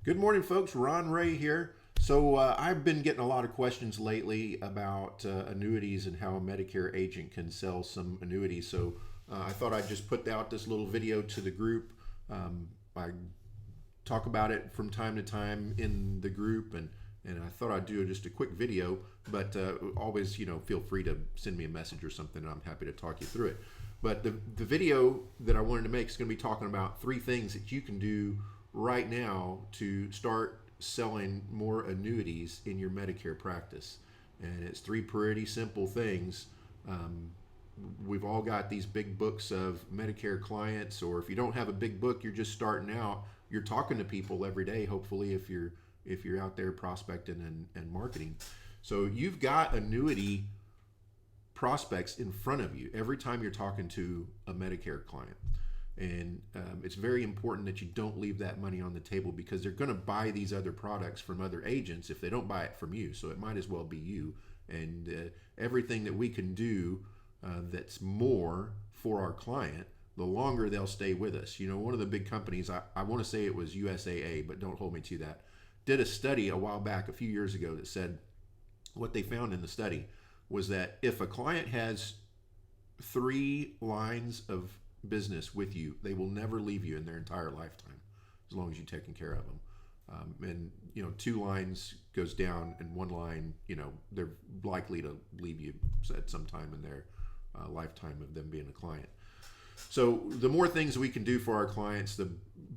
Good morning, folks. Ron Ray here. So I've been getting a lot of questions lately about annuities and how a Medicare agent can sell some annuities. So I thought I'd just put out this little video to the group. I talk about it from time to time in the group, and I thought I'd do just a quick video. But always, feel free to send me a message or something, and I'm happy to talk you through it. But the video that I wanted to make is going to be talking about 3 things that you can do right now to start selling more annuities in your Medicare practice. And it's 3 pretty simple things. We've all got these big books of Medicare clients, or if you don't have a big book, you're just starting out, you're talking to people every day, hopefully, if you're out there prospecting and marketing. So you've got annuity prospects in front of you every time you're talking to a Medicare client. And it's very important that you don't leave that money on the table, because they're going to buy these other products from other agents if they don't buy it from you. So it might as well be you. And everything that we can do that's more for our client, the longer they'll stay with us. One of the big companies, I want to say it was USAA, but don't hold me to that, did a study a while back, a few years ago, that said what they found in the study was that if a client has 3 lines of business with you, they will never leave you in their entire lifetime, as long as you're taking care of them. And 2 lines goes down, and 1 line, they're likely to leave you at some time in their lifetime of them being a client. So the more things we can do for our clients, the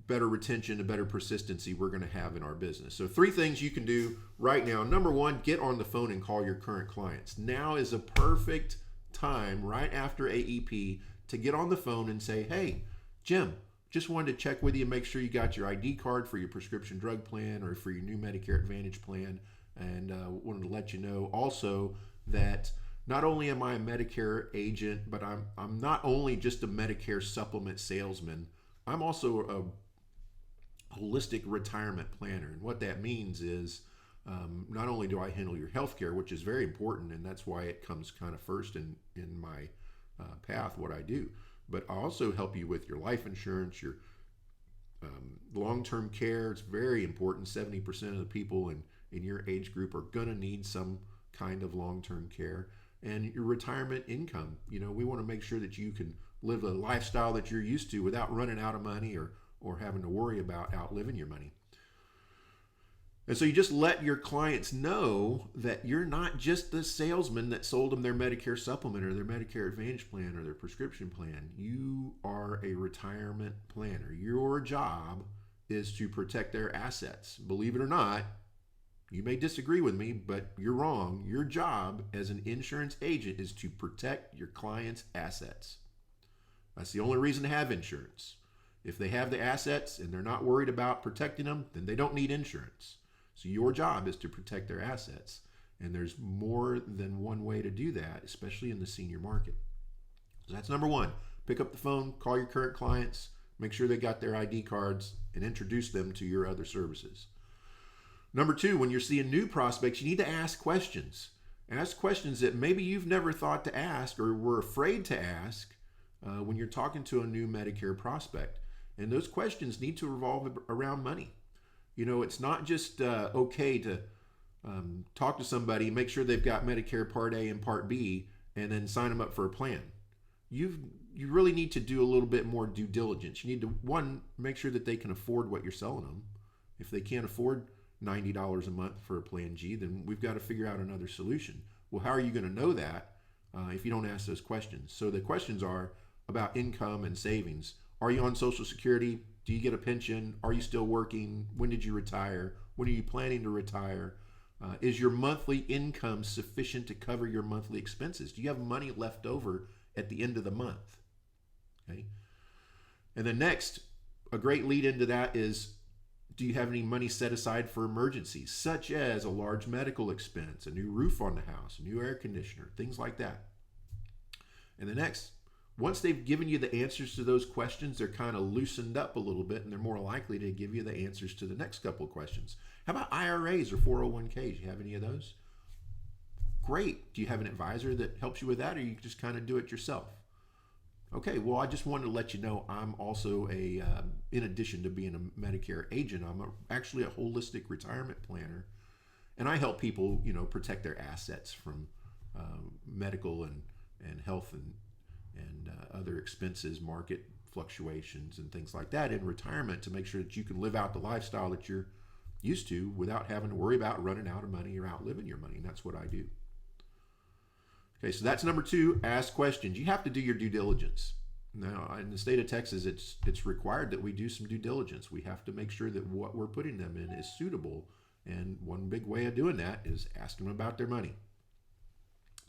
better retention, the better persistency we're going to have in our business. So 3 things you can do right now. Number 1, get on the phone and call your current clients. Now is a perfect time, right after AEP, to get on the phone and say, hey, Jim, just wanted to check with you, make sure you got your ID card for your prescription drug plan or for your new Medicare Advantage plan. And wanted to let you know also that not only am I a Medicare agent, but I'm not only just a Medicare supplement salesman, I'm also a holistic retirement planner. And what that means is not only do I handle your health care, which is very important, and that's why it comes kind of first in my path, what I do, but I also help you with your life insurance, your long-term care. It's very important. 70% of the people in your age group are going to need some kind of long-term care. And your retirement income. We want to make sure that you can live a lifestyle that you're used to without running out of money or having to worry about outliving your money. And so you just let your clients know that you're not just the salesman that sold them their Medicare supplement or their Medicare Advantage plan or their prescription plan. You are a retirement planner. Your job is to protect their assets. Believe it or not, you may disagree with me, but you're wrong. Your job as an insurance agent is to protect your client's assets. That's the only reason to have insurance. If they have the assets and they're not worried about protecting them, then they don't need insurance. So your job is to protect their assets. And there's more than one way to do that, especially in the senior market. So that's number 1. Pick up the phone, call your current clients, make sure they got their ID cards, and introduce them to your other services. Number 2, when you're seeing new prospects, you need to ask questions. Ask questions that maybe you've never thought to ask or were afraid to ask when you're talking to a new Medicare prospect. And those questions need to revolve around money. It's not just okay to talk to somebody, make sure they've got Medicare Part A and Part B, and then sign them up for a plan. You really need to do a little bit more due diligence. You need to, 1, make sure that they can afford what you're selling them. If they can't afford $90 a month for a plan G, then we've got to figure out another solution. Well, how are you going to know that if you don't ask those questions? So the questions are about income and savings. Are you on Social Security? Do you get a pension? Are you still working? When did you retire? When are you planning to retire? Is your monthly income sufficient to cover your monthly expenses? Do you have money left over at the end of the month? Okay. And then next, a great lead into that is, do you have any money set aside for emergencies, such as a large medical expense, a new roof on the house, a new air conditioner, things like that? And the next, once they've given you the answers to those questions, they're kind of loosened up a little bit, and they're more likely to give you the answers to the next couple of questions. How about IRAs or 401ks? You have any of those? Great. Do you have an advisor that helps you with that, or you just kind of do it yourself? Okay, well, I just wanted to let you know I'm also in addition to being a Medicare agent, actually a holistic retirement planner, and I help people, protect their assets from medical and health and other expenses, market fluctuations, and things like that in retirement to make sure that you can live out the lifestyle that you're used to without having to worry about running out of money or outliving your money. And that's what I do. Okay, so that's number 2. Ask questions. You have to do your due diligence. Now, in the state of Texas, it's required that we do some due diligence. We have to make sure that what we're putting them in is suitable. And one big way of doing that is asking them about their money.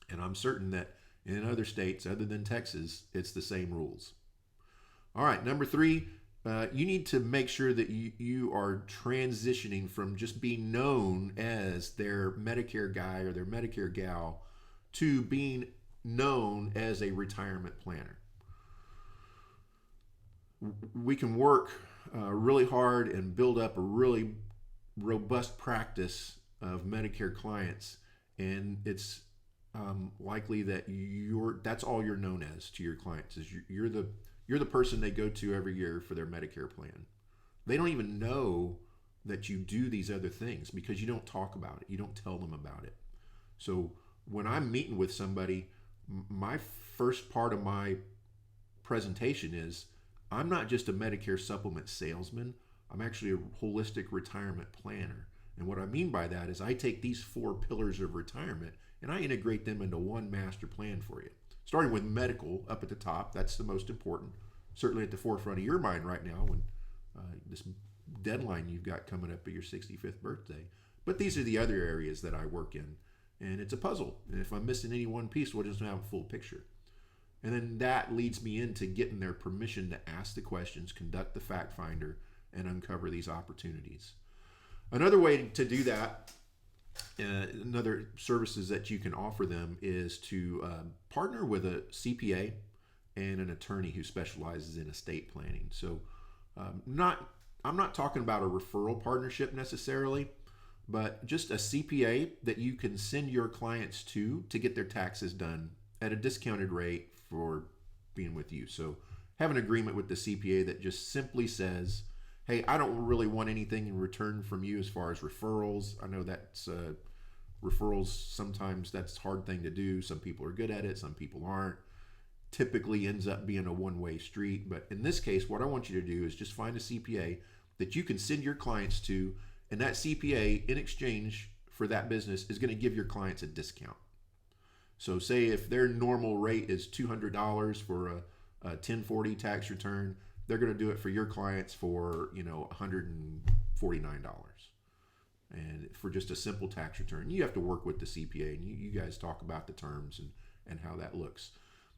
And I'm certain that in other states other than Texas, it's the same rules. All right, number 3, you need to make sure that you are transitioning from just being known as their Medicare guy or their Medicare gal to being known as a retirement planner. We can work really hard and build up a really robust practice of Medicare clients, and it's likely that that's all you're known as to your clients is you're the person they go to every year for their Medicare plan. They don't even know that you do these other things because you don't talk about it. You don't tell them about it. So when I'm meeting with somebody, my first part of my presentation is I'm not just a Medicare supplement salesman. I'm actually a holistic retirement planner. And what I mean by that is I take these 4 pillars of retirement and I integrate them into one master plan for you. Starting with medical up at the top, that's the most important. Certainly at the forefront of your mind right now when this deadline you've got coming up at your 65th birthday. But these are the other areas that I work in. And it's a puzzle. And if I'm missing any one piece, we'll just have a full picture. And then that leads me into getting their permission to ask the questions, conduct the fact finder, and uncover these opportunities. Another way to do that, another services that you can offer them is to partner with a CPA and an attorney who specializes in estate planning. So I'm not talking about a referral partnership necessarily, but just a CPA that you can send your clients to get their taxes done at a discounted rate for being with you. So have an agreement with the CPA that just simply says, hey, I don't really want anything in return from you as far as referrals. I know that's referrals, sometimes that's a hard thing to do. Some people are good at it, some people aren't. Typically ends up being a one-way street. But in this case, what I want you to do is just find a CPA that you can send your clients to, and that CPA, in exchange for that business, is going to give your clients a discount. So say if their normal rate is $200 for a 1040 tax return, they're going to do it for your clients for $149. And for just a simple tax return, you have to work with the CPA, and you guys talk about the terms and how that looks.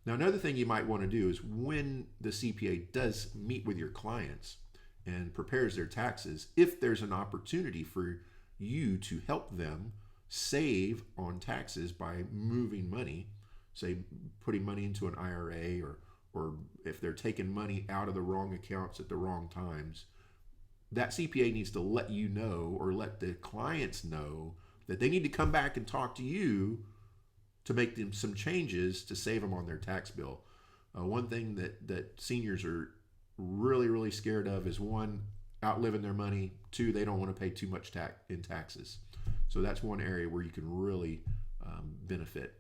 Now, another thing you might want to do is when the CPA does meet with your clients and prepares their taxes, if there's an opportunity for you to help them save on taxes by moving money, say putting money into an IRA, or if they're taking money out of the wrong accounts at the wrong times, that CPA needs to let you know or let the clients know that they need to come back and talk to you to make them some changes to save them on their tax bill. One thing that seniors are really, really scared of is 1, outliving their money. 2, they don't want to pay too much in taxes. So that's one area where you can really benefit.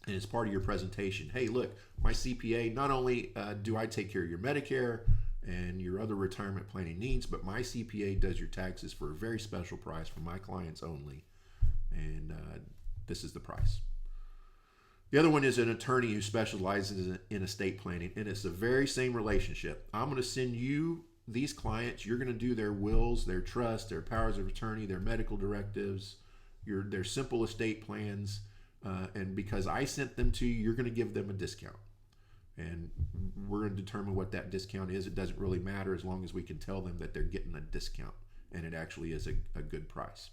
And as part of your presentation, hey, look, my CPA, not only do I take care of your Medicare and your other retirement planning needs, but my CPA does your taxes for a very special price for my clients only. And this is the price. The other one is an attorney who specializes in estate planning, and it's the very same relationship. I'm going to send you these clients. You're going to do their wills, their trusts, their powers of attorney, their medical directives, their simple estate plans, and because I sent them to you, you're going to give them a discount. And we're going to determine what that discount is. It doesn't really matter as long as we can tell them that they're getting a discount, and it actually is a good price.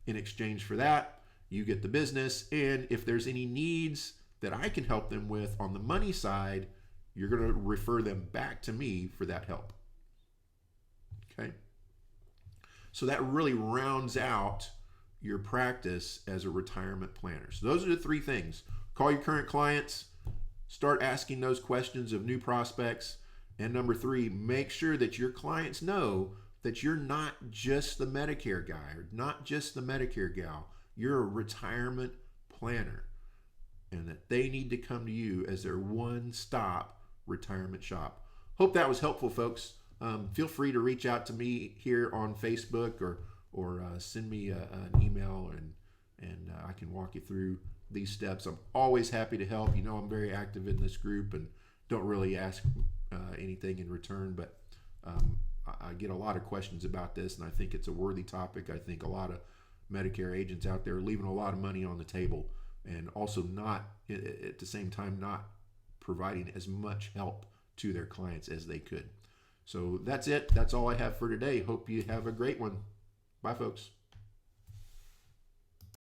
In exchange for that, you get the business, and if there's any needs that I can help them with on the money side, you're going to refer them back to me for that help. Okay? So that really rounds out your practice as a retirement planner. So those are the 3 things. Call your current clients, Start asking those questions of new prospects. And number three, make sure that your clients know that you're not just the Medicare guy or not just the Medicare gal. You're a retirement planner, and that they need to come to you as their one-stop retirement shop. Hope that was helpful, folks. Feel free to reach out to me here on Facebook or send me an email, and I can walk you through these steps. I'm always happy to help. You know, I'm very active in this group and don't really ask anything in return, but I get a lot of questions about this, and I think it's a worthy topic. I think a lot of Medicare agents out there are leaving a lot of money on the table, and also not at the same time not providing as much help to their clients as they could. So that's it. That's all I have for today. Hope you have a great one. Bye, folks.